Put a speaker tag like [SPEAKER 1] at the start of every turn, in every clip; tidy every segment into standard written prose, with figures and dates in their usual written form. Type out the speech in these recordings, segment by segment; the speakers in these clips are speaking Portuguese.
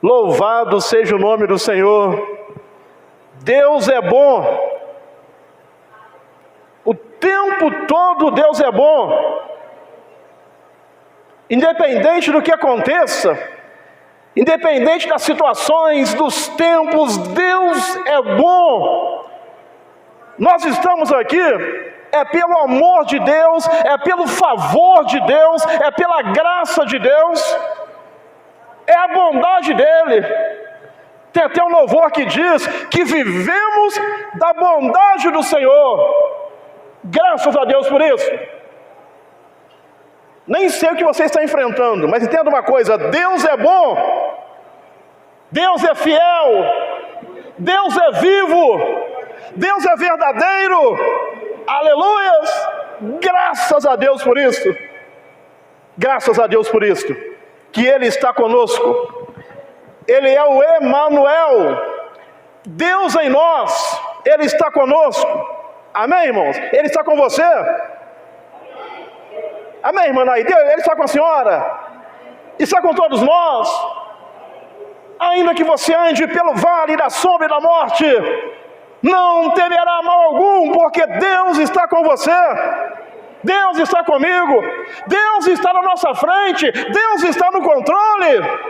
[SPEAKER 1] Louvado seja o nome do Senhor. Deus é bom. O tempo todo Deus é bom. Independente do que aconteça, independente das situações, dos tempos, Deus é bom. Nós estamos aqui, é pelo amor de Deus, é pelo favor de Deus, é pela graça de Deus, é a bondade dEle. Tem até um louvor que diz que vivemos da bondade do Senhor. Graças a Deus por isso. Nem sei o que você está enfrentando, mas entenda uma coisa: Deus é bom, Deus é fiel, Deus é vivo, Deus é verdadeiro. Aleluias! Graças a Deus por isso. Graças a Deus por isso, que Ele está conosco. Ele é o Emanuel, Deus em nós. Ele está conosco. Amém, irmãos? Ele está com você? Amém, irmã Naide? Ele está com a senhora? Está com todos nós? Ainda que você ande pelo vale da sombra e da morte, não temerá mal algum, porque Deus está com você. Deus está comigo. Deus está na nossa frente. Deus está no controle.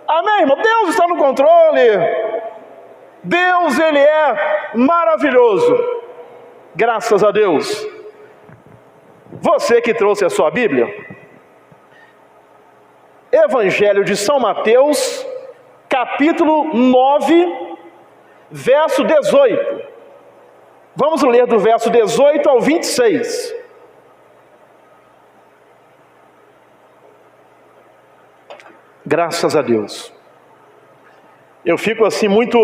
[SPEAKER 1] Amém, irmão? Deus está no controle. Deus, Ele é maravilhoso. Graças a Deus. Você que trouxe a sua Bíblia, Evangelho de São Mateus, capítulo 9, verso 18. Vamos ler do verso 18 ao 26. Graças a Deus. Eu fico assim muito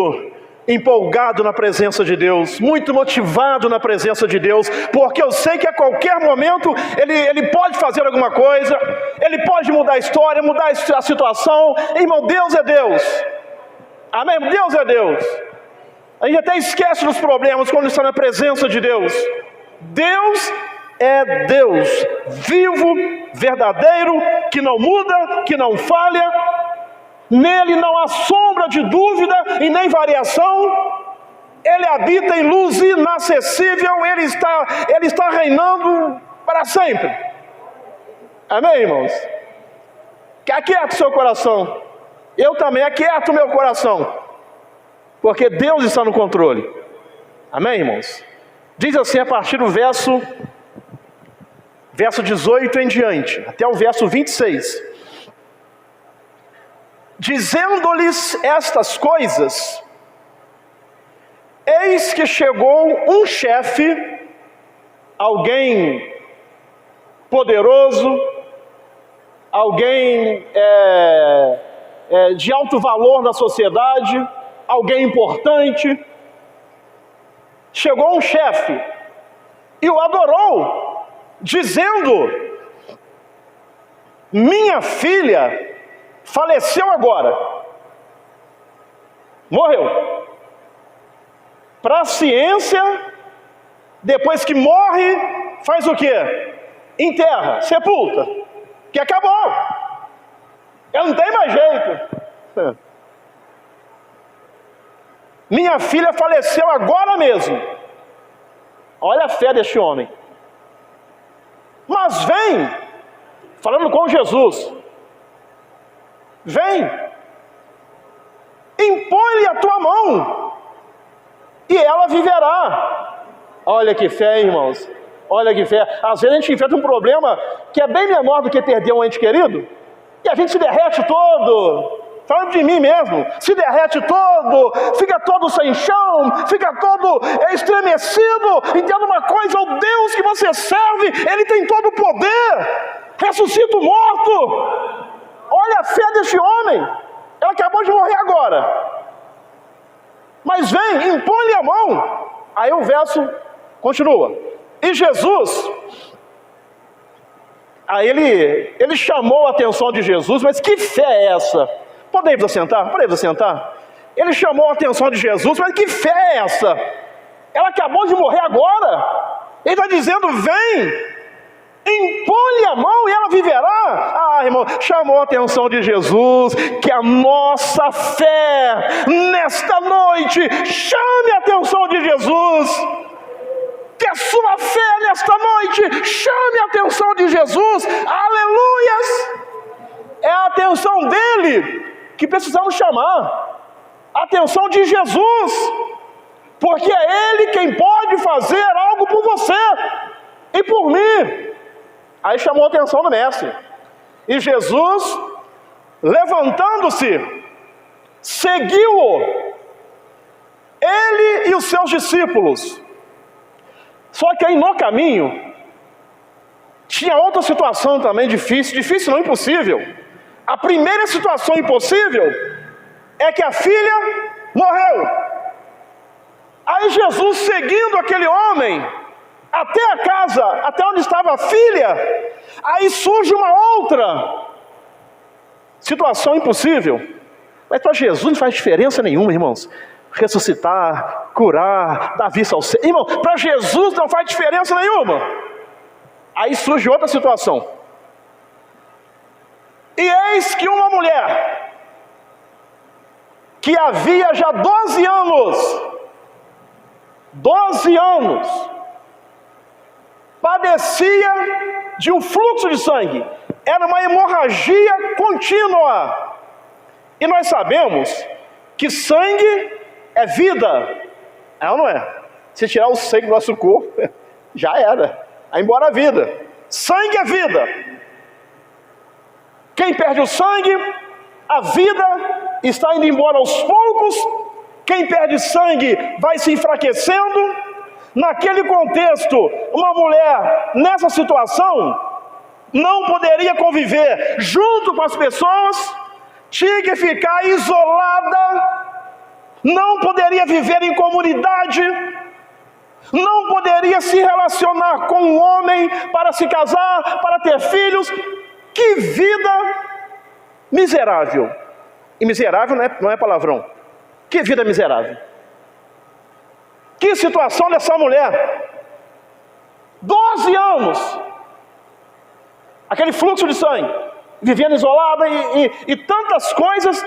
[SPEAKER 1] empolgado na presença de Deus, muito motivado na presença de Deus, porque eu sei que a qualquer momento Ele pode fazer alguma coisa, Ele pode mudar a história, mudar a situação. Irmão, Deus é Deus. Amém? Deus é Deus. A gente até esquece dos problemas quando está na presença de Deus. Deus é Deus, vivo, verdadeiro, que não muda, que não falha. Nele não há sombra de dúvida e nem variação. Ele habita em luz inacessível. Ele está reinando para sempre. Amém, irmãos? Que aquieta o seu coração. Eu também aquieto o meu coração, porque Deus está no controle. Amém, irmãos? Diz assim a partir do verso 18 em diante, até o verso 26. Dizendo-lhes estas coisas, eis que chegou um chefe, alguém poderoso, alguém de alto valor na sociedade, alguém importante. Chegou um chefe e o adorou, dizendo: minha filha faleceu agora, morreu. Para a ciência, depois que morre, faz o quê? Enterra, sepulta, que acabou. Eu não tenho mais jeito. Minha filha faleceu agora mesmo. Olha a fé deste homem. Mas vem, falando com Jesus, vem, impõe-lhe a tua mão, e ela viverá. Olha que fé, irmãos. Olha que fé. Às vezes a gente enfrenta um problema que é bem menor do que perder um ente querido, e a gente se derrete todo. Falando de mim mesmo, se derrete todo, fica todo sem chão, fica todo estremecido. Entenda uma coisa: o Deus que você serve, Ele tem todo o poder, ressuscita o morto. Olha a fé deste homem. Ela acabou de morrer agora, mas vem, impõe-lhe a mão. Aí o verso continua. E Jesus, aí ele chamou a atenção de Jesus. Mas que fé é essa? Podemos assentar? Podemos assentar? Ele chamou a atenção de Jesus. Mas que fé é essa? Ela acabou de morrer agora. Ele está dizendo: vem, impõe a mão e ela viverá. Irmão, chamou a atenção de Jesus, que a nossa fé nesta noite chame a atenção de Jesus, que a sua fé nesta noite chame a atenção de Jesus. Aleluias! É a atenção dele que precisamos chamar, a atenção de Jesus, porque é ele quem pode fazer algo por você e por mim. Aí chamou a atenção do mestre, e Jesus, levantando-se, seguiu-o, ele e os seus discípulos. Só que aí no caminho tinha outra situação também difícil não impossível. A primeira situação impossível é que a filha morreu. Aí Jesus, seguindo aquele homem até a casa, até onde estava a filha, aí surge uma outra situação impossível. Mas para Jesus não faz diferença nenhuma, irmãos. Ressuscitar, curar, dar vista ao céu. Irmão, para Jesus não faz diferença nenhuma. Aí surge outra situação. E eis que uma mulher, que havia já 12 anos, padecia de um fluxo de sangue. Era uma hemorragia contínua. E nós sabemos que sangue é vida. É ou não é? Se tirar o sangue do nosso corpo, já era. Vai embora a vida. Sangue é vida. Quem perde o sangue, a vida está indo embora aos poucos. Quem perde sangue vai se enfraquecendo. Naquele contexto, uma mulher nessa situação não poderia conviver junto com as pessoas, tinha que ficar isolada, não poderia viver em comunidade, não poderia se relacionar com um homem para se casar, para ter filhos. Que vida miserável! E miserável não é palavrão. Que vida miserável! Que situação dessa mulher! 12 anos, aquele fluxo de sangue, vivendo isolada e tantas coisas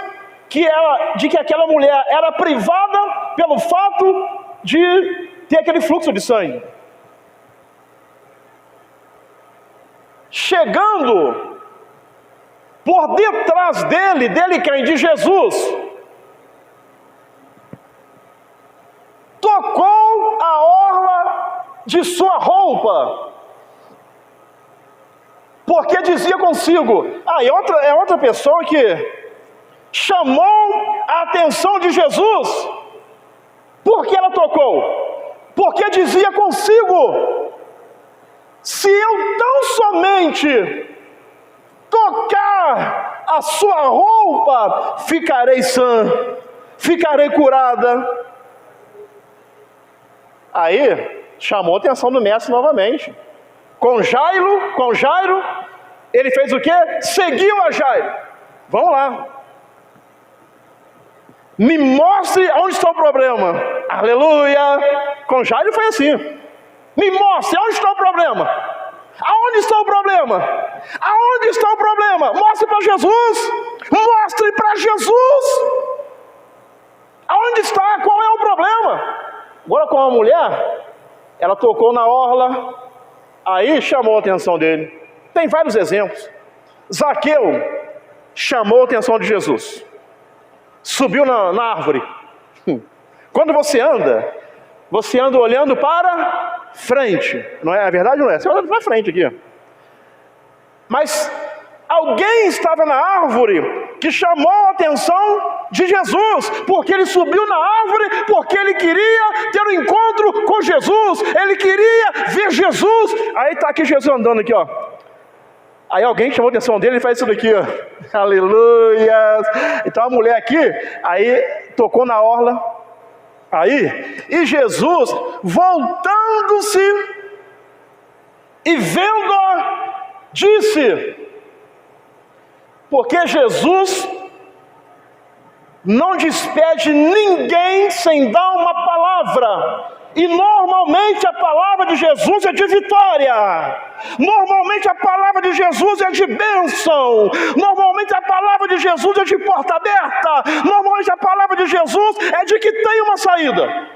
[SPEAKER 1] de que aquela mulher era privada pelo fato de ter aquele fluxo de sangue. Chegando por detrás dele quem? De Jesus, tocou a orla de sua roupa, porque dizia consigo. É outra pessoa que chamou a atenção de Jesus. Por que ela tocou? Porque dizia consigo: se eu tão somente tocar a sua roupa, ficarei sã, ficarei curada. Aí chamou a atenção do mestre novamente. Com Jairo, ele fez o quê? Seguiu a Jairo. Vamos lá. Me mostre onde está o problema. Aleluia. Com Jairo foi assim. Me mostre onde está o problema. Aonde está o problema? Aonde está o problema? Mostre para Jesus. Mostre para Jesus. Aonde está? Qual é o problema? Agora com a mulher, ela tocou na orla, aí chamou a atenção dele. Tem vários exemplos. Zaqueu chamou a atenção de Jesus. Subiu na árvore. Quando você anda olhando para frente. Não é a verdade? Não é? Você olha para frente aqui. Mas alguém estava na árvore que chamou a atenção de Jesus, porque ele subiu na árvore, porque ele queria ter um encontro com Jesus, ele queria ver Jesus. Aí está aqui Jesus andando aqui, ó. Aí alguém chamou a atenção dele e faz isso daqui, ó. Aleluia. Então a mulher aqui, aí tocou na orla, aí, e Jesus, voltando-se e vendo-a, disse. Porque Jesus não despede ninguém sem dar uma palavra. E normalmente a palavra de Jesus é de vitória. Normalmente a palavra de Jesus é de bênção. Normalmente a palavra de Jesus é de porta aberta. Normalmente a palavra de Jesus é de que tem uma saída.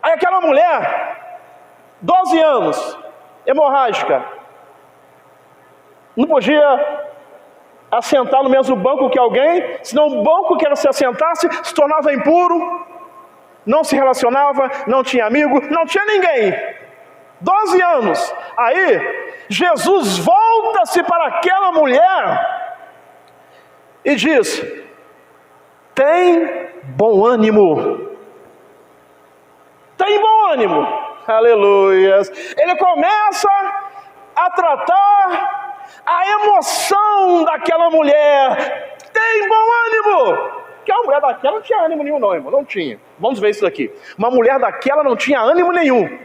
[SPEAKER 1] Aí aquela mulher, 12 anos, hemorrágica, não podia assentar no mesmo banco que alguém, senão o banco que ela se assentasse se tornava impuro. Não se relacionava, não tinha amigo, não tinha ninguém. 12 anos. Aí, Jesus volta-se para aquela mulher e diz: tem bom ânimo. Tem bom ânimo. Aleluias. Ele começa a tratar a emoção daquela mulher. Tem bom ânimo. Porque a mulher daquela não tinha ânimo nenhum não, irmão. Não tinha. Vamos ver isso aqui. Uma mulher daquela não tinha ânimo nenhum.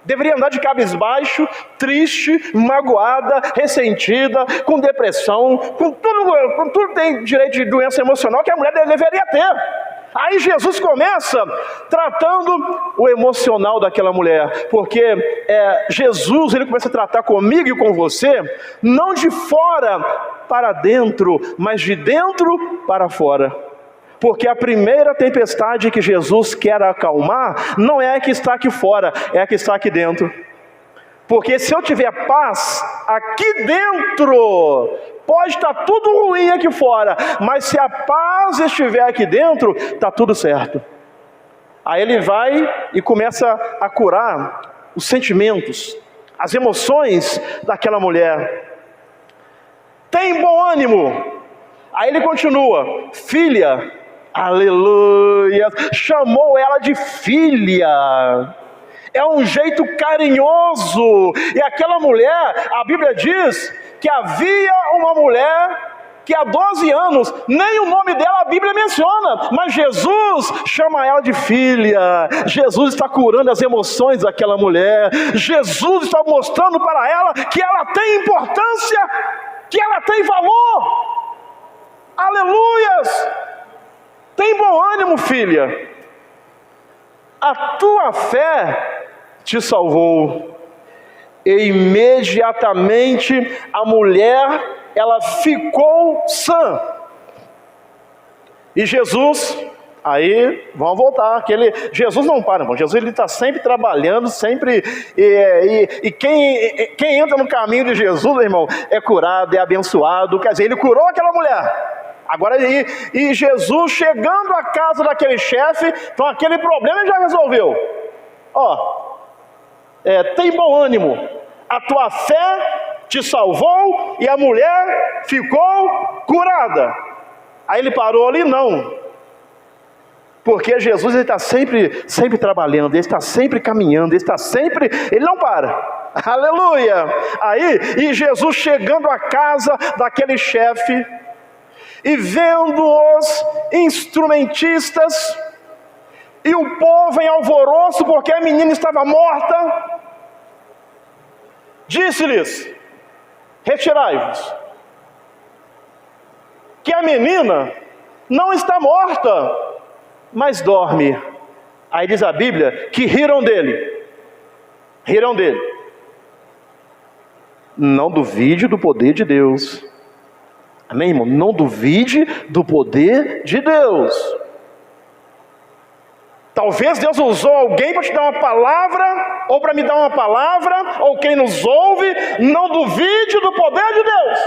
[SPEAKER 1] Deveria andar de cabisbaixo, triste, magoada, ressentida, com depressão, com tudo tem direito de doença emocional que a mulher deveria ter. Aí Jesus começa tratando o emocional daquela mulher, porque Jesus, ele começa a tratar comigo e com você, não de fora para dentro, mas de dentro para fora. Porque a primeira tempestade que Jesus quer acalmar não é a que está aqui fora, é a que está aqui dentro. Porque se eu tiver paz aqui dentro, pode estar tudo ruim aqui fora, mas se a paz estiver aqui dentro, está tudo certo. Aí ele vai e começa a curar os sentimentos, as emoções daquela mulher. Tem bom ânimo. Aí ele continua: filha, aleluia, chamou ela de filha. É um jeito carinhoso. E aquela mulher, a Bíblia diz que havia uma mulher que há 12 anos, nem o nome dela a Bíblia menciona, mas Jesus chama ela de filha. Jesus está curando as emoções daquela mulher. Jesus está mostrando para ela que ela tem importância, que ela tem valor. Aleluias! Tem bom ânimo, filha. A tua fé te salvou. E imediatamente a mulher, ela ficou sã. E Jesus, aí vamos voltar, Jesus não para, irmão. Jesus, ele está sempre trabalhando, sempre, e quem entra no caminho de Jesus, irmão, é curado, é abençoado. Quer dizer, ele curou aquela mulher. Agora, e Jesus chegando à casa daquele chefe, então aquele problema ele já resolveu. Tem bom ânimo, a tua fé te salvou e a mulher ficou curada. Aí ele parou ali? Não. Porque Jesus, ele está sempre trabalhando, ele está sempre caminhando, ele não para. Aleluia! Aí, e Jesus chegando à casa daquele chefe, e vendo os instrumentistas e o povo em alvoroço, porque a menina estava morta, disse-lhes: retirai-vos, que a menina não está morta, mas dorme. Aí diz a Bíblia que riram dele. Não duvide do poder de Deus. Amém, irmão? Não duvide do poder de Deus. Talvez Deus usou alguém para te dar uma palavra, ou para me dar uma palavra, ou quem nos ouve. Não duvide do poder de Deus.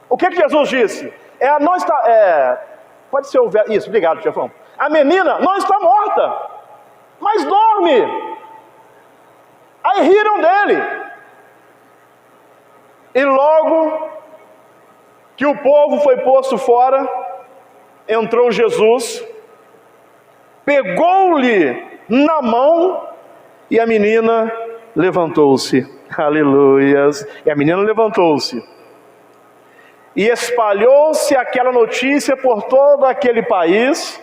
[SPEAKER 1] O que Jesus disse? Pode ser isso, obrigado, chefão. A menina não está morta, mas dorme. Aí riram dele. E logo que o povo foi posto fora, entrou Jesus, pegou-lhe na mão e a menina levantou-se. Aleluias! E a menina levantou-se. E espalhou-se aquela notícia por todo aquele país.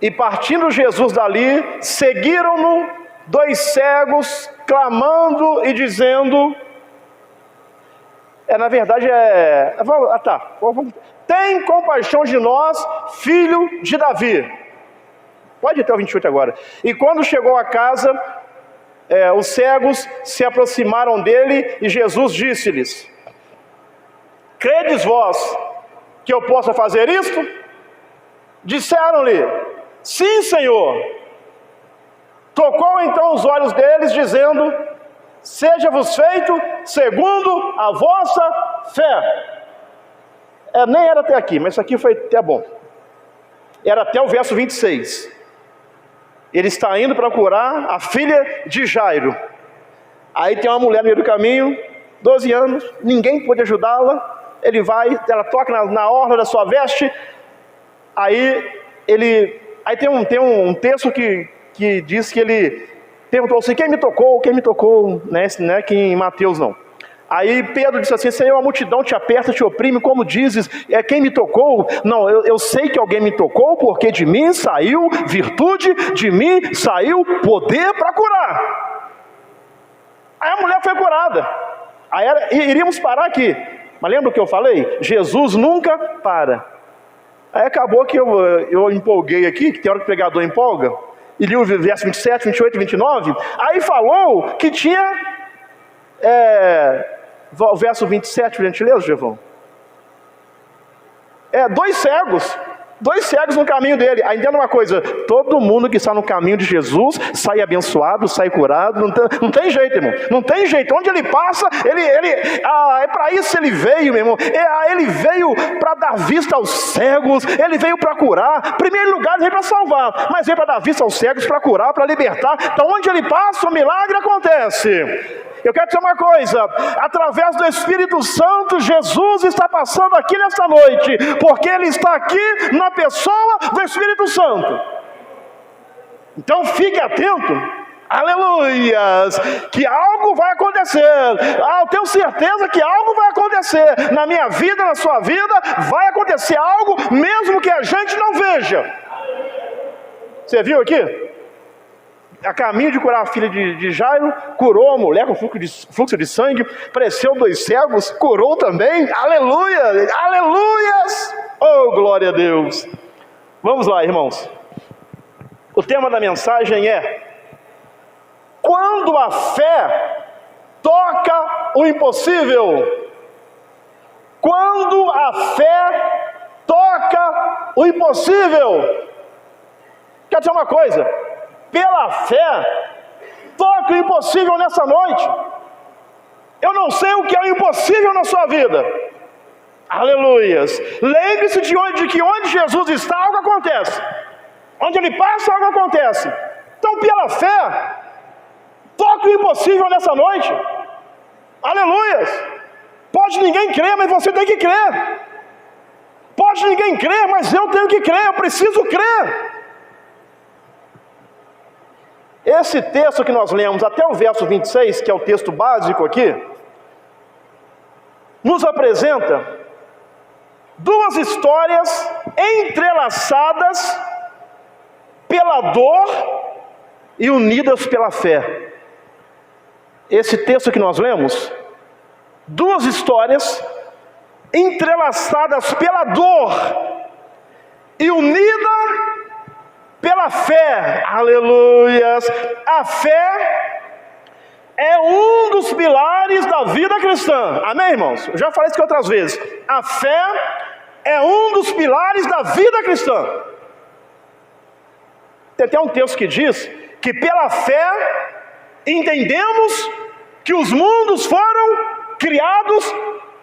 [SPEAKER 1] E partindo Jesus dali, seguiram-no 2 cegos, clamando e dizendo... na verdade tem compaixão de nós, filho de Davi. Pode ir até o 28 agora. E quando chegou a casa, os cegos se aproximaram dele e Jesus disse-lhes: credes vós que eu possa fazer isto? Disseram-lhe: sim, Senhor. Tocou então os olhos deles, dizendo: seja-vos feito segundo a vossa fé. Nem era até aqui, mas isso aqui foi até bom. Era até o verso 26. Ele está indo para curar a filha de Jairo. Aí tem uma mulher no meio do caminho, 12 anos, ninguém pôde ajudá-la. Ele vai, ela toca na orla da sua veste. Aí tem um texto que diz que ele perguntou assim: quem me tocou? Quem me tocou? Né? Que em Mateus não. Aí Pedro disse assim: Senhor, a multidão te aperta, te oprime, como dizes, quem me tocou? Não, eu sei que alguém me tocou, porque de mim saiu virtude, de mim saiu poder para curar. Aí a mulher foi curada. Aí iríamos parar aqui, mas lembra o que eu falei? Jesus nunca para. Aí acabou que eu empolguei aqui, que tem hora que o pregador empolga, e li o verso 27, 28 e 29, aí falou que tinha, o verso 27, por gentileza, Gevão. Dois cegos no caminho dele. Aí entenda uma coisa: todo mundo que está no caminho de Jesus sai abençoado, sai curado. Não tem jeito, irmão. Não tem jeito. Onde ele passa, é para isso ele veio, meu irmão. Ele veio para dar vista aos cegos. Ele veio para curar. Em primeiro lugar, ele veio para salvar, mas veio para dar vista aos cegos, para curar, para libertar. Então, onde ele passa, o milagre acontece. Eu quero dizer uma coisa: através do Espírito Santo, Jesus está passando aqui nesta noite, porque Ele está aqui na pessoa do Espírito Santo. Então fique atento, aleluias, que algo vai acontecer. Eu tenho certeza que algo vai acontecer na minha vida, na sua vida. Vai acontecer algo, mesmo que a gente não veja. Você viu aqui? A caminho de curar a filha de Jairo, curou a mulher com fluxo de sangue, apareceu 2 cegos, curou também. Aleluia, aleluias, oh glória a Deus. Vamos lá, irmãos. O tema da mensagem é: quando a fé toca o impossível. Quando a fé toca o impossível. Quer dizer uma coisa: pela fé, toque o impossível nessa noite. Eu não sei o que é o impossível na sua vida. Aleluias. Lembre-se de que onde Jesus está, algo acontece. Onde Ele passa, algo acontece. Então, pela fé, toque o impossível nessa noite. Aleluias. Pode ninguém crer, mas você tem que crer. Pode ninguém crer, mas eu tenho que crer. Eu preciso crer. Esse texto que nós lemos até o verso 26, que é o texto básico aqui, nos apresenta 2 histórias entrelaçadas pela dor e unidas pela fé. Esse texto que nós lemos, 2 histórias entrelaçadas pela dor e unidas pela fé. Aleluias. A fé é um dos pilares da vida cristã. Amém, irmãos? Eu já falei isso aqui outras vezes. A fé é um dos pilares da vida cristã. Tem até um texto que diz que pela fé entendemos que os mundos foram criados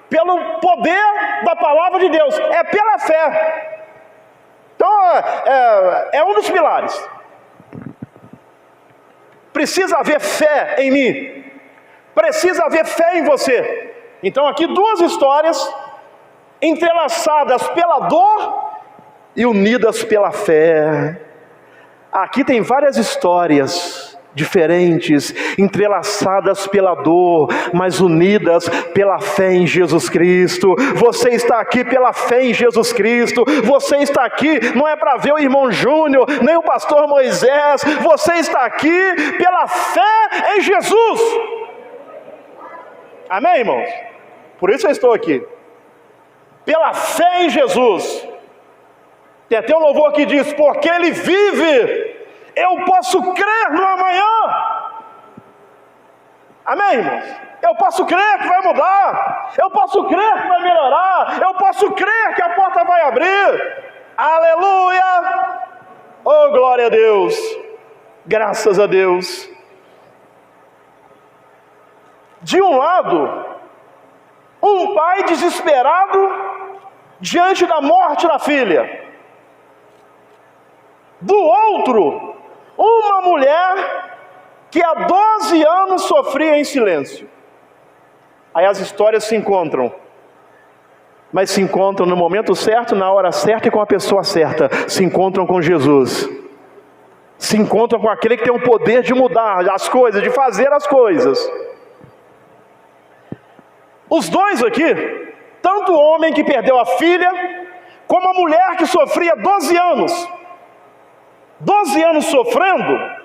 [SPEAKER 1] pelo poder da palavra de Deus. É pela fé. Então, é um dos pilares. Precisa haver fé em mim. Precisa haver fé em você. Então, aqui 2 histórias entrelaçadas pela dor e unidas pela fé. Aqui tem várias histórias diferentes, entrelaçadas pela dor, mas unidas pela fé em Jesus Cristo. Você está aqui pela fé em Jesus Cristo. Você está aqui não é para ver o irmão Júnior, nem o pastor Moisés. Você está aqui pela fé em Jesus. Amém, irmãos? Por isso eu estou aqui, pela fé em Jesus. Tem até um louvor que diz: porque Ele vive, eu posso crer no amanhã. Amém, irmãos? Eu posso crer que vai mudar, eu posso crer que vai melhorar, eu posso crer que a porta vai abrir. Aleluia! Oh, glória a Deus! Graças a Deus! De um lado, um pai desesperado diante da morte da filha. Do outro, uma mulher que há 12 anos sofria em silêncio. Aí as histórias se encontram, mas se encontram no momento certo, na hora certa e com a pessoa certa. Se encontram com Jesus, se encontram com aquele que tem o poder de mudar as coisas, de fazer as coisas. Os dois aqui, tanto o homem que perdeu a filha, como a mulher que sofria 12 anos, 12 anos sofrendo,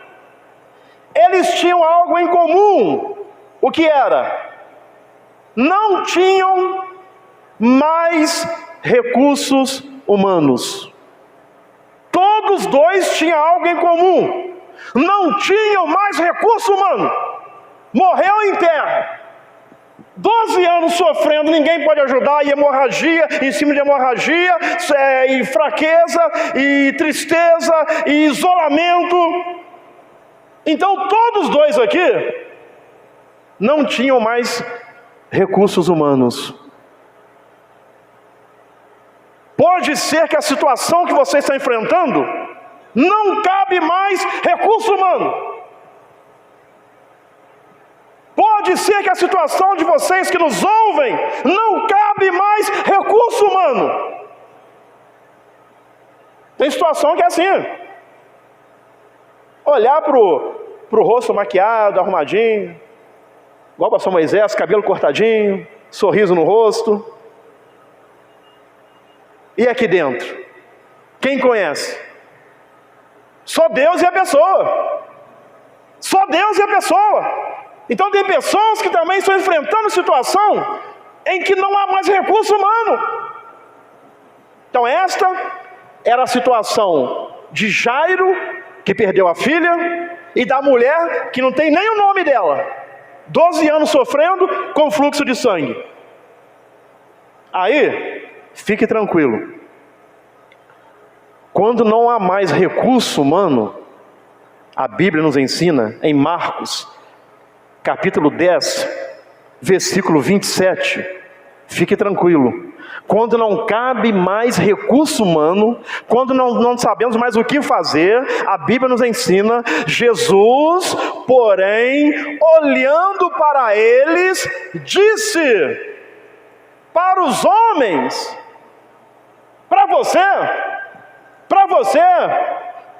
[SPEAKER 1] eles tinham algo em comum. O que era? Não tinham mais recursos humanos. Todos dois tinham algo em comum. Não tinham mais recurso humano. Morreu em terra. 12 anos sofrendo, ninguém pode ajudar, e hemorragia, em cima de hemorragia, e fraqueza, e tristeza, e isolamento. Então todos dois aqui não tinham mais recursos humanos. Pode ser que a situação que você está enfrentando não cabe mais recurso humano. Pode ser que a situação de vocês que nos ouvem não cabe mais recurso humano. Tem situação que é assim. Olhar para o rosto maquiado, arrumadinho, igual o pastor Moisés, cabelo cortadinho, sorriso no rosto. E aqui dentro? Quem conhece? Só Deus e a pessoa. Só Deus e a pessoa. Então tem pessoas que também estão enfrentando situação em que não há mais recurso humano. Então esta era a situação de Jairo, que perdeu a filha, e da mulher que não tem nem o nome dela, 12 anos sofrendo com fluxo de sangue. Aí, fique tranquilo, quando não há mais recurso humano, a Bíblia nos ensina em Marcos capítulo 10, versículo 27, fique tranquilo, quando não cabe mais recurso humano, quando não sabemos mais o que fazer, a Bíblia nos ensina, Jesus, porém, olhando para eles, disse, para os homens, para você,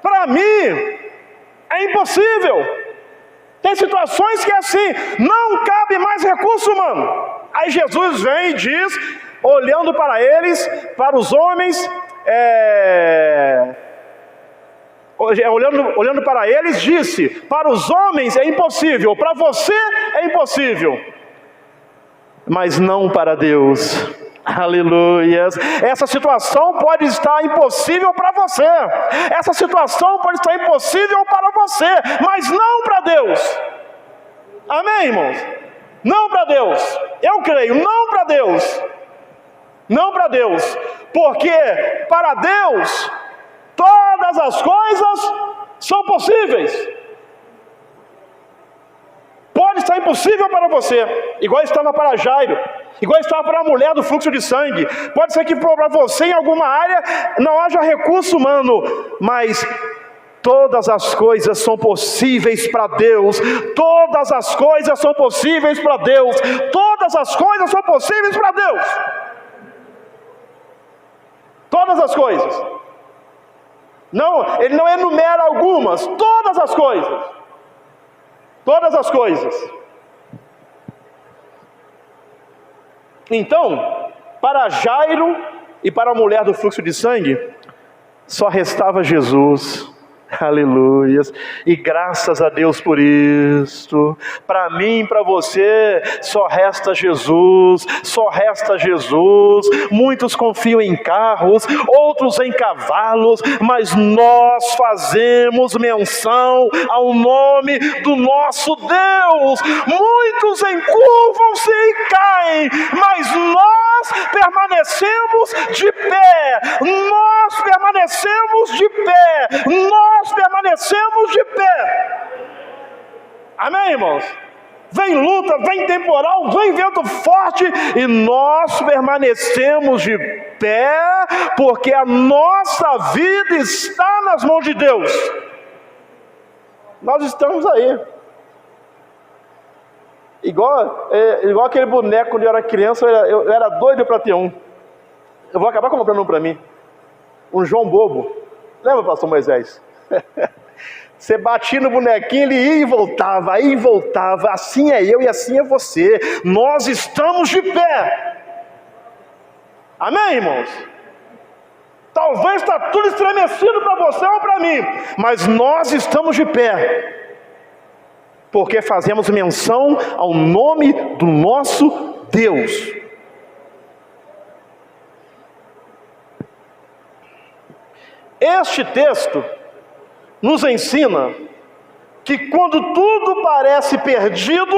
[SPEAKER 1] para mim, é impossível. Tem situações que é assim, não cabe mais recurso humano. Aí Jesus vem e diz, olhando para eles, para os homens, olhando para eles, disse, para os homens é impossível, para você é impossível, mas não para Deus. Aleluias. Essa situação pode estar impossível para você, essa situação pode estar impossível para você, mas não para Deus. Amém, irmãos? Não para Deus. Eu creio, não para Deus. Não para Deus, porque para Deus todas as coisas são possíveis. Pode estar impossível para você, igual estava para Jairo, igual estava para a mulher do fluxo de sangue. Pode ser que para você em alguma área não haja recurso humano, mas todas as coisas são possíveis para Deus. Todas as coisas são possíveis para Deus. Todas as coisas são possíveis para Deus. Todas as coisas. Não, ele não enumera algumas, todas as coisas. Todas as coisas. Então, para Jairo e para a mulher do fluxo de sangue, só restava Jesus Aleluias. E graças a Deus por isto. Para mim e para você só resta Jesus, só resta Jesus. Muitos confiam em carros, outros em cavalos, mas nós fazemos menção ao nome do nosso Deus. Muitos encurvam-se e caem, mas nós permanecemos de pé. Nós permanecemos de pé. Nós permanecemos de pé. Amém, irmãos? Vem luta, vem temporal, vem vento forte, e nós permanecemos de pé, porque a nossa vida está nas mãos de Deus. Nós estamos aí. Igual aquele boneco, quando eu era criança, eu era doido para ter um. Eu vou acabar comprando um para mim. Um João Bobo. Lembra, pastor Moisés? Você batia no bonequinho, ele ia e voltava. Assim é eu e assim é você. Nós estamos de pé. Amém, irmãos? Talvez está tudo estremecido para você ou para mim, mas nós estamos de pé, porque fazemos menção ao nome do nosso Deus. Este texto nos ensina que quando tudo parece perdido,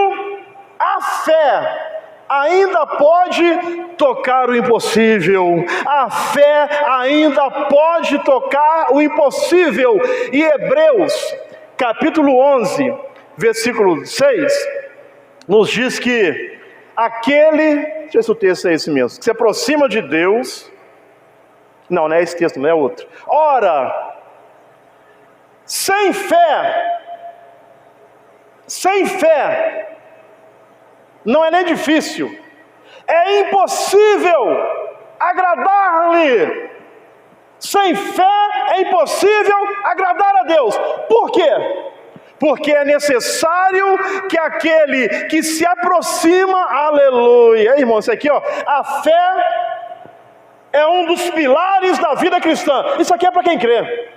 [SPEAKER 1] a fé ainda pode tocar o impossível. A fé ainda pode tocar o impossível. E Hebreus, capítulo 11, versículo 6, nos diz que aquele, deixa eu ver se o texto é esse mesmo, que se aproxima de Deus, não é esse texto, não é outro. Ora, sem fé, não é nem difícil, é impossível agradar-lhe. Sem fé é impossível agradar a Deus. Por quê? Porque é necessário que aquele que se aproxima, aleluia, irmão, isso aqui, ó, a fé é um dos pilares da vida cristã. Isso aqui é para quem crê.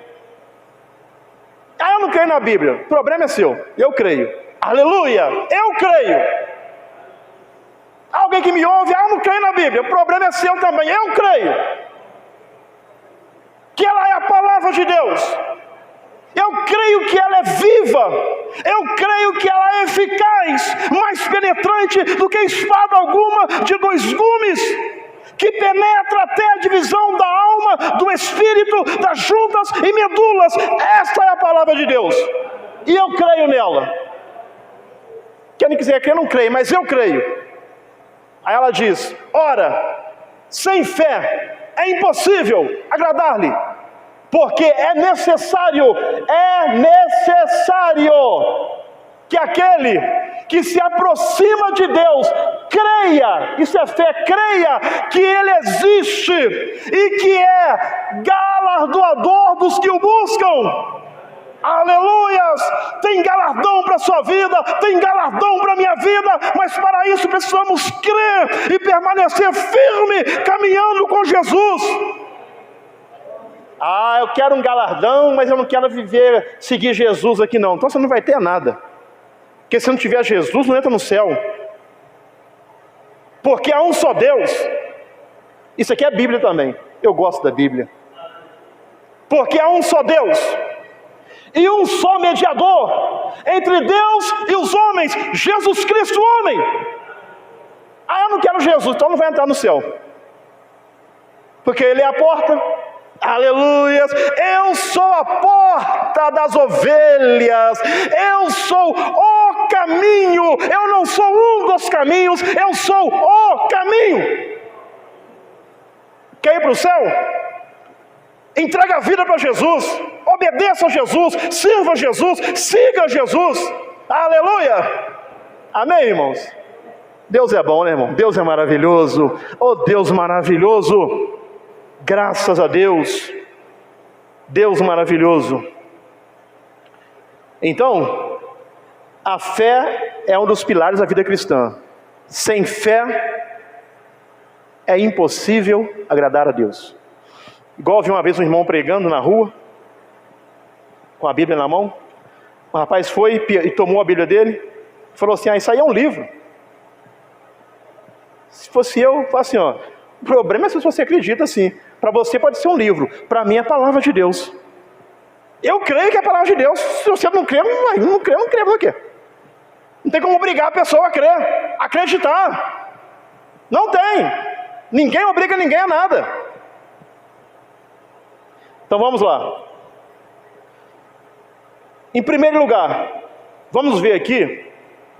[SPEAKER 1] Eu não creio na Bíblia, o problema é seu, eu creio. Aleluia, eu creio. Alguém que me ouve, eu não creio na Bíblia, o problema é seu também, eu creio. Que ela é a palavra de Deus. Eu creio que ela é viva. Eu creio que ela é eficaz, mais penetrante do que espada alguma de dois gumes, que penetra até a divisão da alma, do espírito, das juntas e medulas. Esta é a palavra de Deus, e eu creio nela. Quem não quiser crer, não creio, mas eu creio. Aí ela diz, ora, sem fé é impossível agradar-lhe, porque é necessário que aquele que se aproxima de Deus creia, isso é fé, creia que Ele existe e que é galardoador dos que o buscam. Aleluias! Tem galardão para a sua vida, tem galardão para a minha vida, mas para isso precisamos crer e permanecer firme, caminhando com Jesus. Eu quero um galardão, mas eu não quero seguir Jesus aqui não. Então você não vai ter nada. Porque se não tiver Jesus, não entra no céu. Porque há um só Deus. Isso aqui é Bíblia também. Eu gosto da Bíblia. Porque há um só Deus e um só mediador entre Deus e os homens, Jesus Cristo, homem. Eu não quero Jesus, então não vai entrar no céu. Porque Ele é a porta. Aleluias, eu sou a porta das ovelhas, eu sou o caminho, eu não sou um dos caminhos, eu sou o caminho. Quer ir para o céu? Entrega a vida para Jesus, obedeça a Jesus, sirva a Jesus, siga Jesus. Aleluia, amém, irmãos? Deus é bom, né, irmão? Deus é maravilhoso, oh Deus maravilhoso. Graças a Deus, Deus maravilhoso. Então, a fé é um dos pilares da vida cristã. Sem fé, é impossível agradar a Deus. Igual vi uma vez um irmão pregando na rua, com a Bíblia na mão. O rapaz foi e tomou a Bíblia dele, falou assim: isso aí é um livro. Se fosse eu falo assim, o problema é se você acredita assim. Para você pode ser um livro, para mim é a palavra de Deus. Eu creio que é a palavra de Deus. Se você não crê, não crê por quê? Não tem como obrigar a pessoa a crer, a acreditar. Não tem. Ninguém obriga ninguém a nada. Então vamos lá. Em primeiro lugar, vamos ver aqui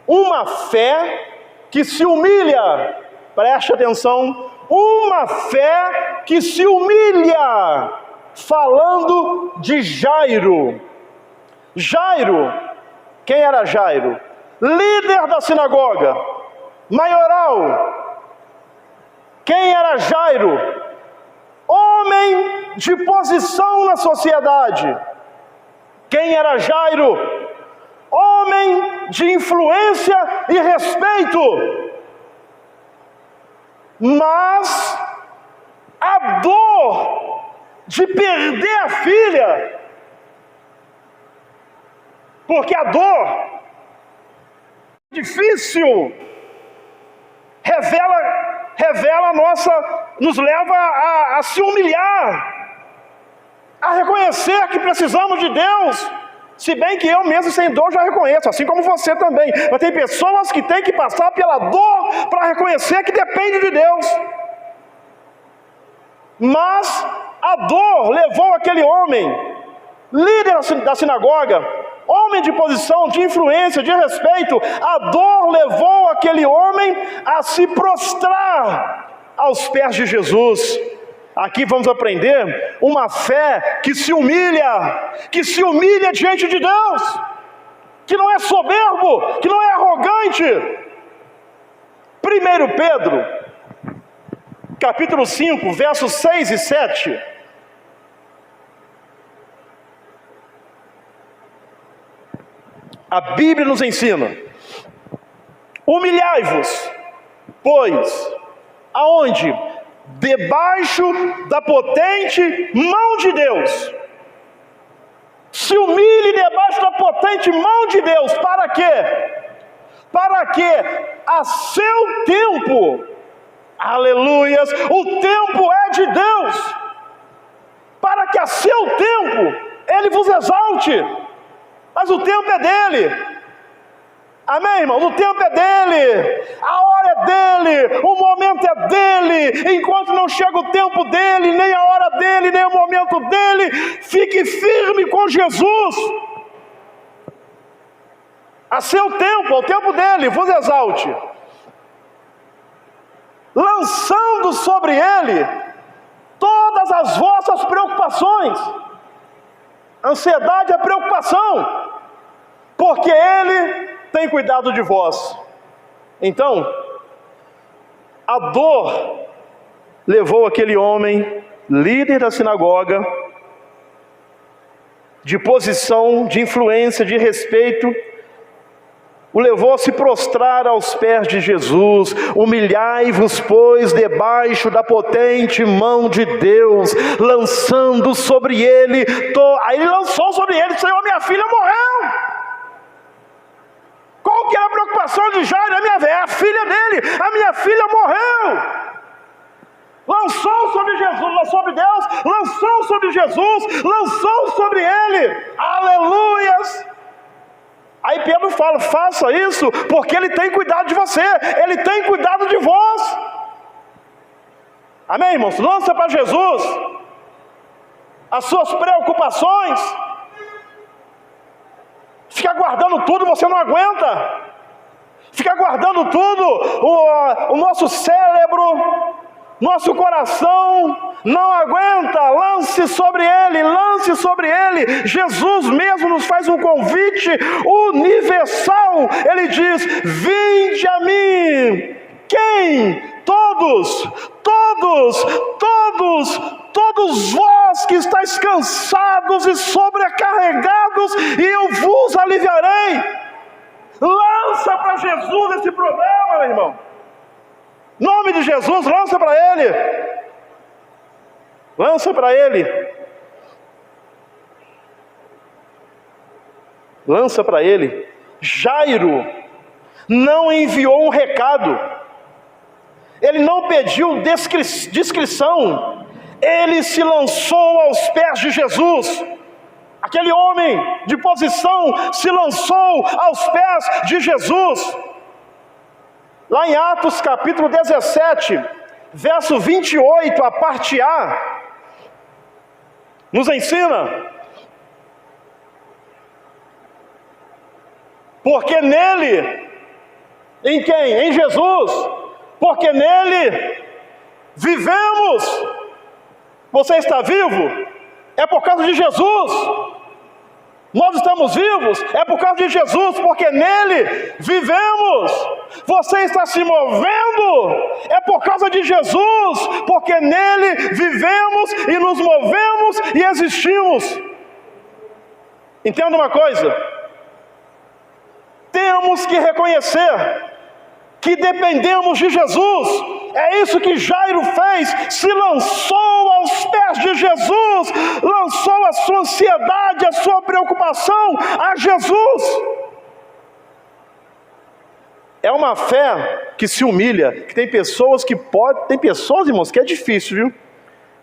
[SPEAKER 1] uma fé que se humilha. Preste atenção. Uma fé que se humilha. Falando de Jairo. Jairo, quem era Jairo? Líder da sinagoga, maioral. Quem era Jairo? Homem de posição na sociedade. Quem era Jairo? Homem de influência e respeito. Mas a dor de perder a filha, porque a dor difícil revela a nossa, nos leva a se humilhar, a reconhecer que precisamos de Deus, se bem que eu mesmo sem dor já reconheço, assim como você também, mas tem pessoas que têm que passar pela dor para reconhecer que depende de Deus. Mas a dor levou aquele homem, líder da sinagoga, homem de posição, de influência, de respeito, a dor levou aquele homem a se prostrar aos pés de Jesus. Aqui vamos aprender uma fé que se humilha diante de Deus, que não é soberbo, que não é arrogante. 1 Pedro, capítulo 5, versos 6 e 7. A Bíblia nos ensina: humilhai-vos, pois, aonde? Debaixo da potente mão de Deus. Se humilhe debaixo da potente mão de Deus. Para quê? Para que a seu tempo, aleluias, o tempo é de Deus, para que a seu tempo Ele vos exalte. Mas o tempo é dele. Amém, irmão? O tempo é dele, a hora é dele, o momento é dele. Enquanto não chega o tempo dele, nem a hora dele, nem o momento dele, fique firme com Jesus. A seu tempo, ao tempo dele, vos exalte, lançando sobre ele todas as vossas preocupações. Ansiedade é preocupação, porque ele tem cuidado de vós. Então, a dor levou aquele homem, líder da sinagoga, de posição, de influência, de respeito, o levou a se prostrar aos pés de Jesus. Humilhai-vos, pois, debaixo da potente mão de Deus, lançando sobre ele, aí ele lançou sobre ele: Senhor, minha filha morreu. Qual que era a preocupação de Jairo? É a filha dele, a minha filha morreu. Lançou sobre Jesus, sobre Deus, lançou sobre Jesus, lançou sobre ele, aleluias. Aí Pedro fala: faça isso, porque Ele tem cuidado de você, Ele tem cuidado de vós. Amém, irmãos? Lança para Jesus as suas preocupações. Ficar guardando tudo, você não aguenta. Ficar guardando tudo, o nosso cérebro, nosso coração não aguenta. Lance sobre ele, lance sobre ele. Jesus mesmo nos faz um convite universal. Ele diz: vinde a mim. Quem? Todos vós que estáis cansados e sobrecarregados, e eu vos aliviarei. Lança para Jesus esse problema, meu irmão. Em nome de Jesus, lança para Ele. Lança para Ele. lança para ele. Jairo não enviou um recado, ele não pediu descrição, ele se lançou aos pés de Jesus. Aquele homem de posição se lançou aos pés de Jesus. Lá em Atos capítulo 17, verso 28, a parte A, nos ensina: porque nele, em quem? Em Jesus, porque nele vivemos. Você está vivo? É por causa de Jesus. Nós estamos vivos, é por causa de Jesus, porque nele vivemos. Você está se movendo, é por causa de Jesus, porque nele vivemos e nos movemos e existimos. Entenda uma coisa: temos que reconhecer que dependemos de Jesus. É isso que Jairo fez, se lançou aos pés de Jesus, lançou a sua ansiedade, a sua preocupação a Jesus. É uma fé que se humilha, que tem pessoas, irmãos, que é difícil, viu?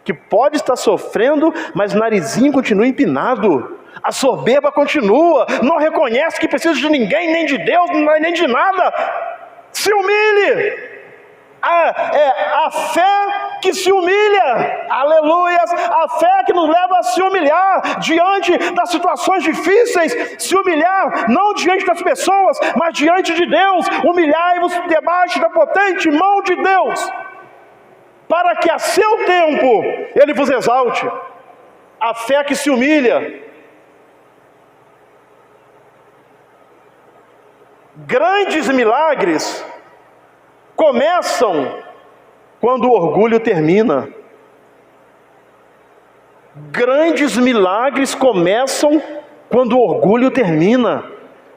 [SPEAKER 1] Que pode estar sofrendo, mas o narizinho continua empinado. A soberba continua, não reconhece que precisa de ninguém, nem de Deus, nem de nada. Se humilhe. A fé que se humilha, aleluias, a fé que nos leva a se humilhar diante das situações difíceis, se humilhar não diante das pessoas, mas diante de Deus. Humilhai-vos debaixo da potente mão de Deus, para que a seu tempo Ele vos exalte. A fé que se humilha. Grandes milagres começam quando o orgulho termina. Grandes milagres começam quando o orgulho termina.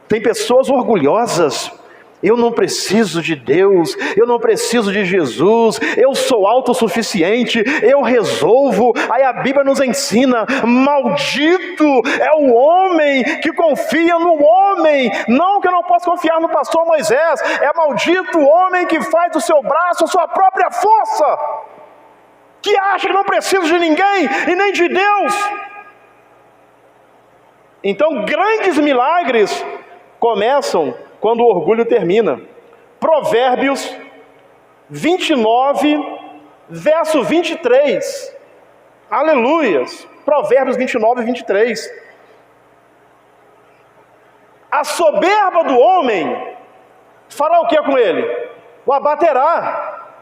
[SPEAKER 1] Tem pessoas orgulhosas. Eu não preciso de Deus, eu não preciso de Jesus, eu sou autossuficiente, eu resolvo. Aí a Bíblia nos ensina: maldito é o homem que confia no homem. Não que eu não possa confiar no pastor Moisés, é maldito o homem que faz do seu braço a sua própria força, que acha que não precisa de ninguém e nem de Deus. Então grandes milagres começam quando o orgulho termina. Provérbios 29, verso 23. Aleluias. Provérbios 29, 23. A soberba do homem fará o que com ele? O abaterá.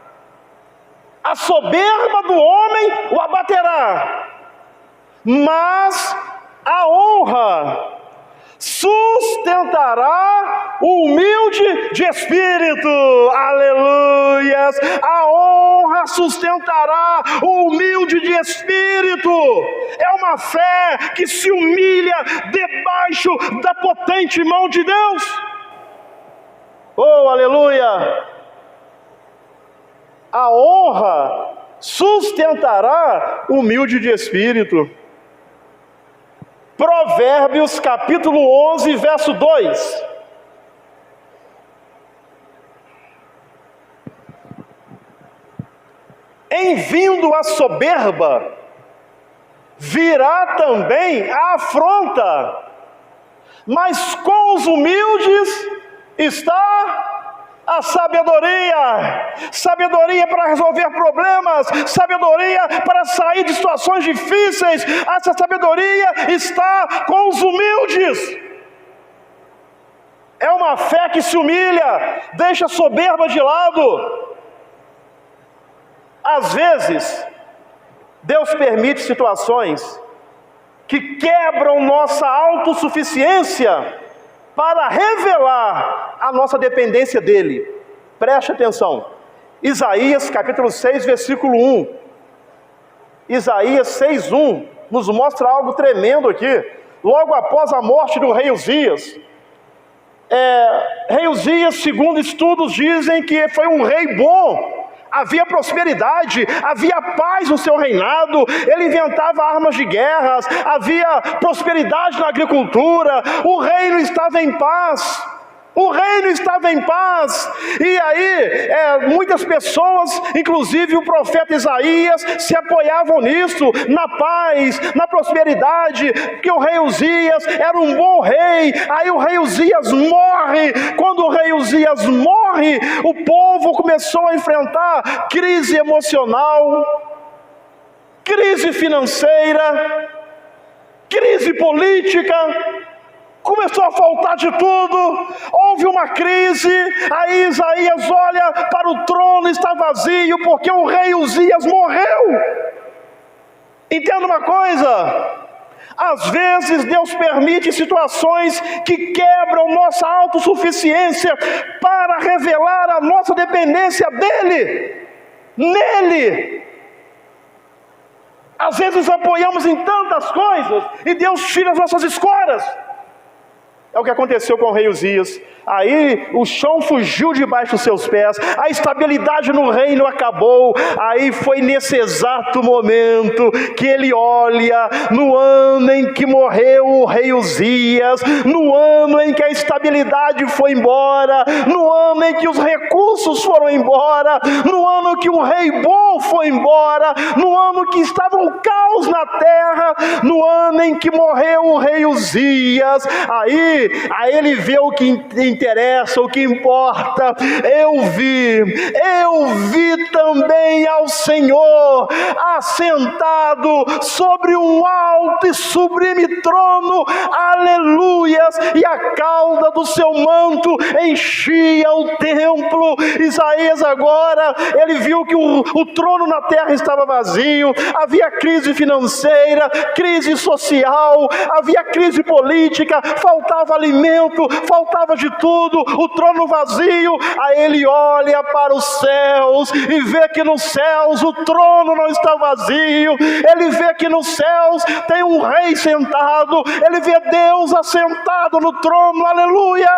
[SPEAKER 1] A soberba do homem o abaterá. Mas a honra sustentará o humilde de espírito. Aleluias. A honra sustentará o humilde de espírito. É uma fé que se humilha debaixo da potente mão de Deus. Oh, aleluia. A honra sustentará o humilde de espírito. Provérbios capítulo 11, verso 2. Em vindo a soberba, virá também a afronta, mas com os humildes está a sabedoria. Sabedoria para resolver problemas, sabedoria para sair de situações difíceis. Essa sabedoria está com os humildes. É uma fé que se humilha, deixa a soberba de lado. Às vezes, Deus permite situações que quebram nossa autossuficiência para revelar a nossa dependência dele. Preste atenção. Isaías capítulo 6, versículo 1. Isaías 6, 1 nos mostra algo tremendo aqui. Logo após a morte do rei Uzias. Rei Uzias, segundo estudos, dizem que foi um rei bom. havia prosperidade, havia paz no seu reinado, ele inventava armas de guerras, havia prosperidade na agricultura, o reino estava em paz. O reino estava em paz. E aí, muitas pessoas, inclusive o profeta Isaías, se apoiavam nisso, na paz, na prosperidade, que o rei Uzias era um bom rei. Aí o rei Uzias morre. Quando o rei Uzias morre, o povo começou a enfrentar crise emocional, crise financeira, crise política. Começou a faltar de tudo, houve uma crise. Aí Isaías olha para o trono, está vazio, porque o rei Uzias morreu. Entenda uma coisa, às vezes Deus permite situações que quebram nossa autossuficiência para revelar a nossa dependência dEle, nele. Às vezes apoiamos em tantas coisas e Deus tira as nossas escoras. É o que aconteceu com o rei Uzias. Aí o chão fugiu debaixo dos seus pés, a estabilidade no reino acabou. Aí foi nesse exato momento que ele olha, no ano em que morreu o rei Uzias, no ano em que a estabilidade foi embora, no ano em que os recursos foram embora, no ano que o rei bom foi embora, no ano que estava um caos na terra, no ano em que morreu o rei Uzias. Aí ele vê o que interessa, o que importa. Eu vi também ao Senhor assentado sobre um alto e sublime trono, aleluias, e a cauda do seu manto enchia o templo. Isaías agora, ele viu que o trono na terra estava vazio, havia crise financeira, crise social, havia crise política, faltava alimento, faltava de tudo, o trono vazio. Aí ele olha para os céus e vê que nos céus o trono não está vazio, ele vê que nos céus tem um rei sentado, ele vê Deus assentado no trono, aleluia.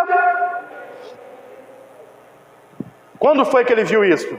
[SPEAKER 1] Quando foi que ele viu isso?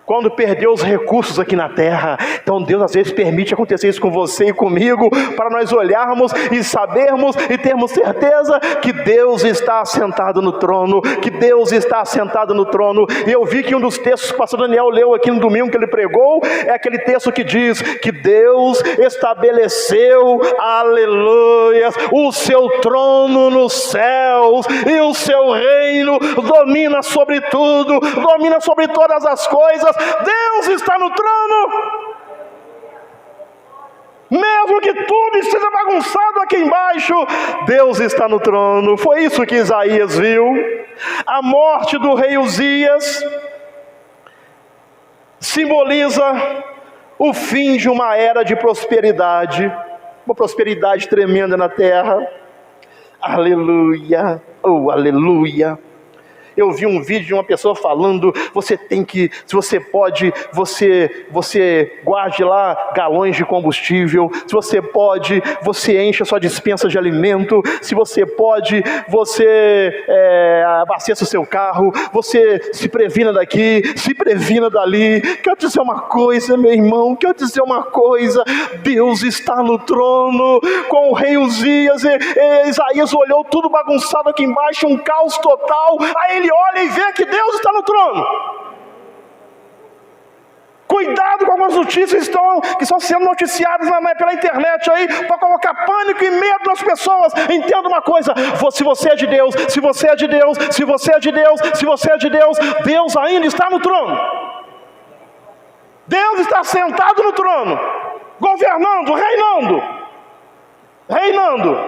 [SPEAKER 1] Quando perdeu os recursos aqui na terra. Então Deus às vezes permite acontecer isso com você e comigo, para nós olharmos e sabermos e termos certeza que Deus está assentado no trono, que Deus está assentado no trono. E eu vi que um dos textos que o pastor Daniel leu aqui no domingo que ele pregou, é aquele texto que diz que Deus estabeleceu, aleluia, o seu trono nos céus, e o seu reino domina sobre tudo, domina sobre todas as coisas. Deus está no trono. Mesmo que tudo esteja bagunçado aqui embaixo, Deus está no trono. Foi isso que Isaías viu. A morte do rei Uzias simboliza o fim de uma era de prosperidade, uma prosperidade tremenda na terra. Aleluia, oh aleluia. Eu vi um vídeo de uma pessoa falando, você tem que, se você pode, você guarde lá galões de combustível, se você pode, você enche a sua despensa de alimento, se você pode, você abasteça o seu carro, você se previna daqui, se previna dali. Quero dizer uma coisa, meu irmão, quero dizer uma coisa, Deus está no trono. Com o rei Uzias, Isaías olhou tudo bagunçado aqui embaixo, um caos total, aí ele olha e vê que Deus está no trono. Cuidado com algumas notícias que estão sendo noticiadas pela internet aí, para colocar pânico e medo nas pessoas. Entenda uma coisa, se você é de Deus, se você é de Deus, se você é de Deus, se você é de Deus, Deus ainda está no trono. Deus está sentado no trono, governando, reinando.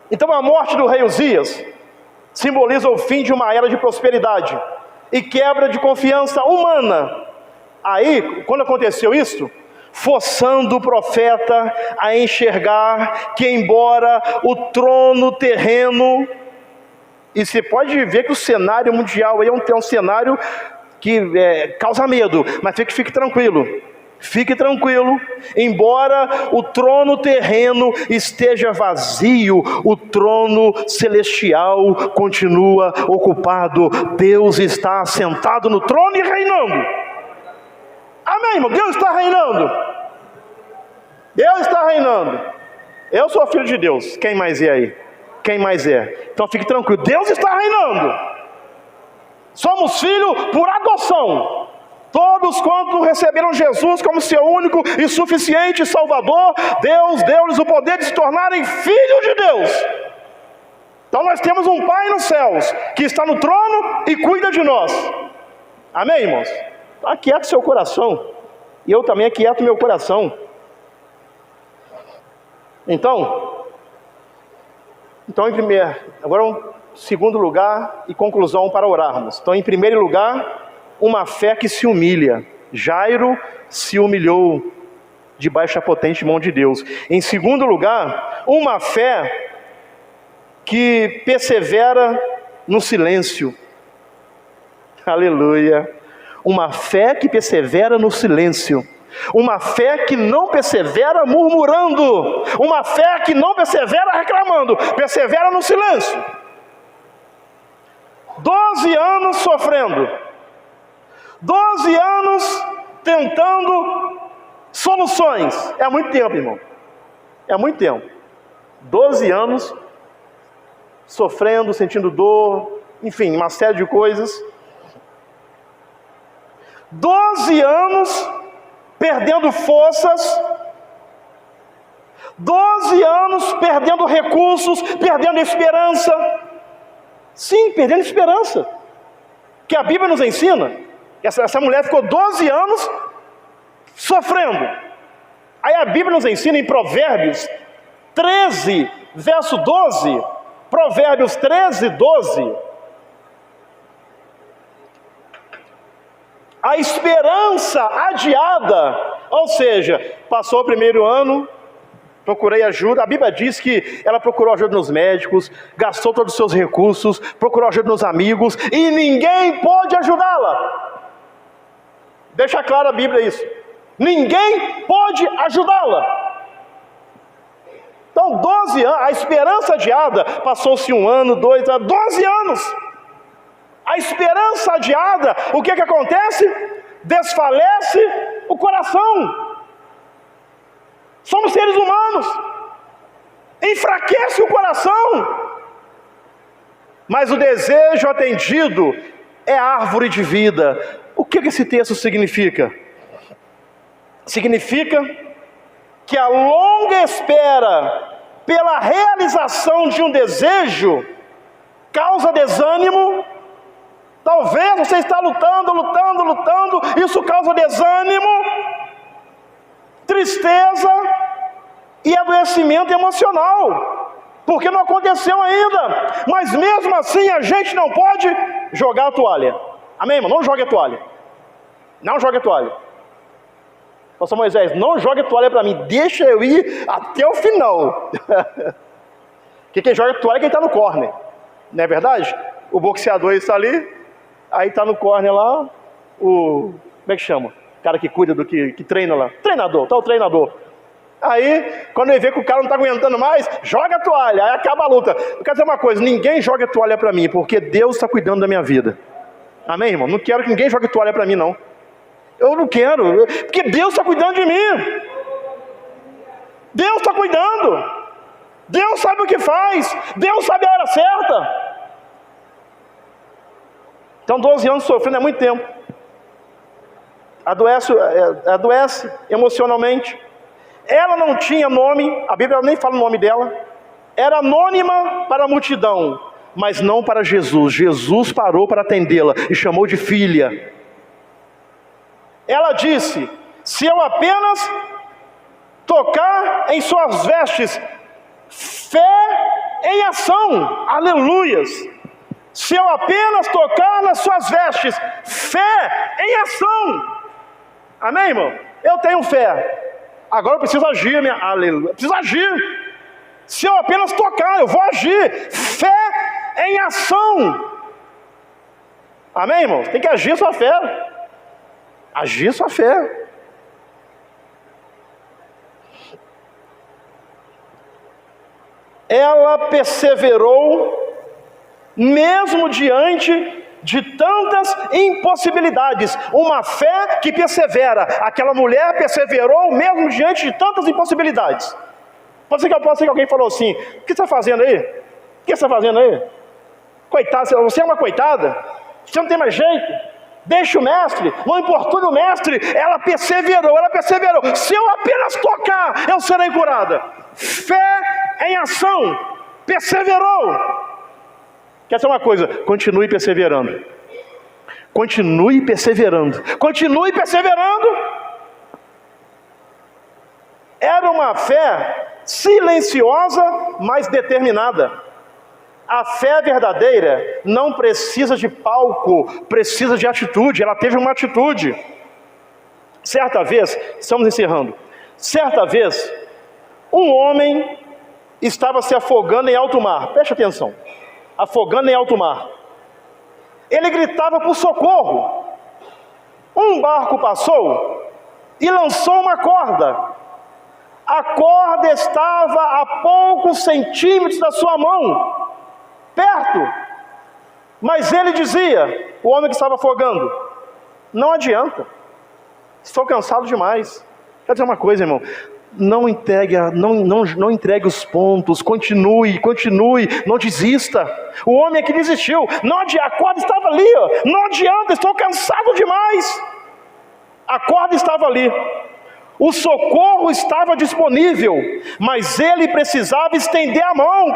[SPEAKER 1] Então a morte do rei Uzias simboliza o fim de uma era de prosperidade e quebra de confiança humana. Aí, quando aconteceu isso, forçando o profeta a enxergar que, embora o trono terreno, e você pode ver que o cenário mundial aí é um cenário que causa medo, mas fique tranquilo. Fique tranquilo, embora o trono terreno esteja vazio, o trono celestial continua ocupado. Deus está assentado no trono e reinando. Amém, irmão? Deus está reinando. Deus está reinando. Eu sou filho de Deus. Quem mais é aí? Quem mais é? Então fique tranquilo, Deus está reinando. Somos filhos por adoção. Todos quanto receberam Jesus como seu único e suficiente Salvador, Deus deu-lhes o poder de se tornarem filhos de Deus. Então nós temos um Pai nos céus, que está no trono e cuida de nós. Amém, irmãos? Aquieta seu coração, e eu também aquieto meu coração. Então agora segundo lugar e conclusão para orarmos. Então, em primeiro lugar, uma fé que se humilha. Jairo se humilhou debaixo da potente mão de Deus. Em segundo lugar, uma fé que persevera no silêncio. Aleluia. Uma fé que persevera no silêncio. Uma fé que não persevera murmurando. Uma fé que não persevera reclamando. Persevera no silêncio. 12 anos sofrendo. 12 anos tentando soluções. É muito tempo, irmão. É muito tempo. 12 anos sofrendo, sentindo dor, enfim, uma série de coisas. 12 anos perdendo forças. 12 anos perdendo recursos, perdendo esperança. Sim, perdendo esperança. Que a Bíblia nos ensina. Essa mulher ficou 12 anos sofrendo. Aí a Bíblia nos ensina em Provérbios 13, verso 12. Provérbios 13, 12. A esperança adiada, ou seja, passou o primeiro ano, procurei ajuda. A Bíblia diz que ela procurou ajuda nos médicos, gastou todos os seus recursos, procurou ajuda nos amigos, e ninguém pôde ajudá-la. Deixa claro a Bíblia isso. Ninguém pode ajudá-la. Então 12 anos, a esperança adiada, passou-se 1 ano, 2 anos, 12 anos. A esperança adiada, o que acontece? Desfalece o coração. Somos seres humanos. Enfraquece o coração. Mas o desejo atendido é árvore de vida. O que esse texto significa? Significa que a longa espera pela realização de um desejo causa desânimo. Talvez você está lutando, isso causa desânimo, tristeza e adoecimento emocional, porque não aconteceu ainda. Mas mesmo assim a gente não pode jogar a toalha. Amém, irmão? Não jogue a toalha. Não jogue a toalha. Pastor Moisés, não jogue a toalha para mim, deixa eu ir até o final. Porque quem joga a toalha é quem está no corner. Não é verdade? O boxeador está ali, aí está no corner lá, como é que chama? O cara que cuida do que treina lá. Treinador, tá o treinador. Aí, quando ele vê que o cara não está aguentando mais, joga a toalha, aí acaba a luta. Eu quero dizer uma coisa, ninguém joga a toalha para mim, porque Deus está cuidando da minha vida. Amém, irmão? Não quero que ninguém jogue toalha para mim, não. Eu não quero, porque Deus está cuidando de mim. Deus está cuidando. Deus sabe o que faz. Deus sabe a hora certa. Então 12 anos sofrendo é muito tempo. Adoece emocionalmente. Ela não tinha nome, a Bíblia nem fala o nome dela. Era anônima para a multidão, mas não para Jesus. Jesus parou para atendê-la e chamou de filha. Ela disse: se eu apenas tocar em suas vestes, fé em ação, aleluias. Se eu apenas tocar nas suas vestes, fé em ação. Amém, irmão? Eu tenho fé. Agora eu preciso agir, aleluia. Eu preciso agir. Se eu apenas tocar, eu vou agir. Fé em ação. Amém, irmão? Tem que agir sua fé. Agir sua fé. ela perseverou, mesmo diante de tantas impossibilidades. Uma fé que persevera. Aquela mulher perseverou, mesmo diante de tantas impossibilidades. Pode ser que alguém falou assim: o que você está fazendo aí? O que você está fazendo aí? Coitada, você é uma coitada? Você não tem mais jeito? Deixa o mestre, não importune o mestre. Ela perseverou. Se eu apenas tocar, eu serei curada. Fé em ação, perseverou. Quer dizer uma coisa? Continue perseverando. Continue perseverando. Continue perseverando. Era uma fé silenciosa, mas determinada. A fé verdadeira não precisa de palco, precisa de atitude. Ela teve uma atitude. Certa vez, estamos encerrando. Certa vez, um homem estava se afogando em alto mar. Preste atenção. Afogando em alto mar. Ele gritava por socorro. Um barco passou e lançou uma corda. A corda estava a poucos centímetros da sua mão, perto. Mas ele dizia, o homem que estava afogando: não adianta, estou cansado demais. Quer dizer uma coisa, irmão: não entregue os pontos, continue, não desista. O homem é que desistiu. A corda estava ali, não adianta, estou cansado demais. A corda estava ali, o socorro estava disponível, mas ele precisava estender a mão,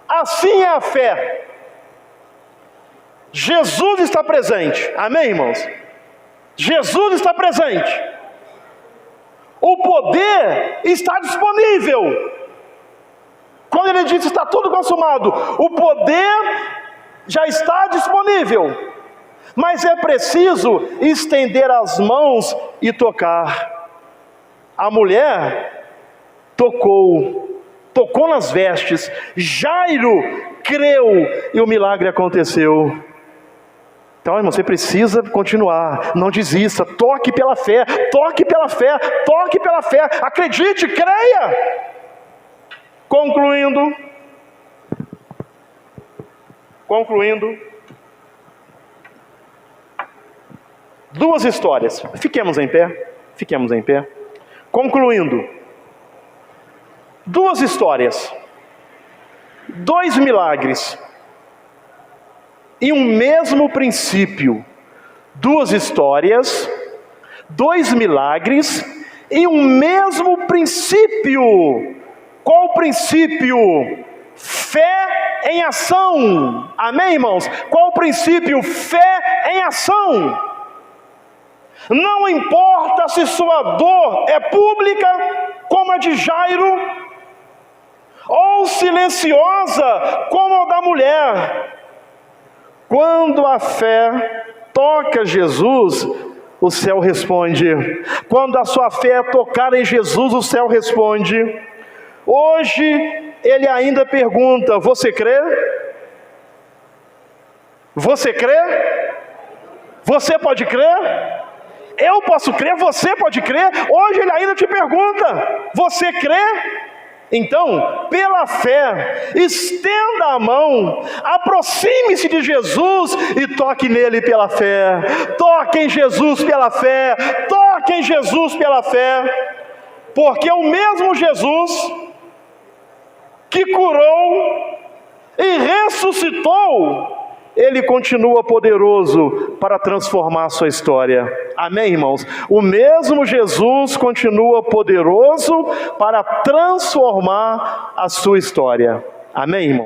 [SPEAKER 1] Assim é a fé. Jesus está presente, amém, irmãos? Jesus está presente. O poder está disponível. Quando ele diz está tudo consumado, o poder já está disponível. Mas é preciso estender as mãos e tocar. A mulher tocou nas vestes. Jairo creu e o milagre aconteceu. Então, irmão, você precisa continuar, não desista, toque pela fé, acredite, creia. Concluindo, duas histórias, fiquemos em pé, concluindo, duas histórias, dois milagres, e um mesmo princípio. Duas histórias, dois milagres e um mesmo princípio. Qual o princípio? Fé em ação. Amém, irmãos? Qual o princípio? Fé em ação. Não importa se sua dor é pública, como a de Jairo, ou silenciosa, como a da mulher. Quando a fé toca Jesus, o céu responde. Quando a sua fé tocar em Jesus, o céu responde. Hoje, ele ainda pergunta: você crê? Você crê? Você pode crer? Eu posso crer, você pode crer? Hoje ele ainda te pergunta: você crê? Então, pela fé, estenda a mão, aproxime-se de Jesus e toque nele pela fé. Toque em Jesus pela fé, porque o mesmo Jesus que curou e ressuscitou, ele continua poderoso para transformar a sua história. Amém, irmãos? O mesmo Jesus continua poderoso para transformar a sua história. Amém, irmão?